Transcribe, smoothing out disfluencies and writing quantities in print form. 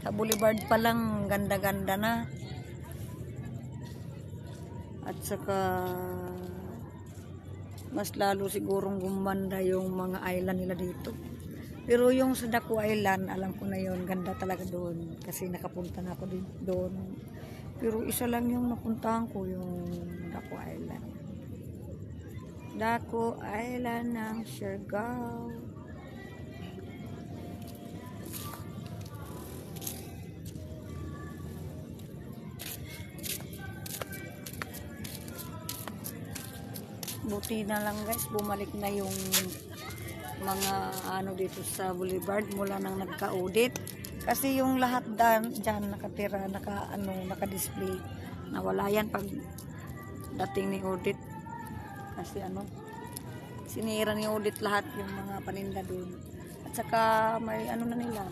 Sa Boulevard pa lang, ganda-ganda na. At saka, mas lalo sigurong gumanda yung mga island nila dito. Pero yung sa Daku Island, alam ko na yun, ganda talaga doon. Kasi nakapunta na ako doon. Pero isa lang yung napuntahan ko, yung Daku Island. Daku Island ng Siargao. Buti na lang guys, bumalik na yung mga ano dito sa Boulevard mula nang nagka-audit. Kasi yung lahat dyan nakatira, naka-display. Nawala yan pag dating ni audit. Kasi sinira ni audit lahat yung mga paninda doon. At saka may na nila,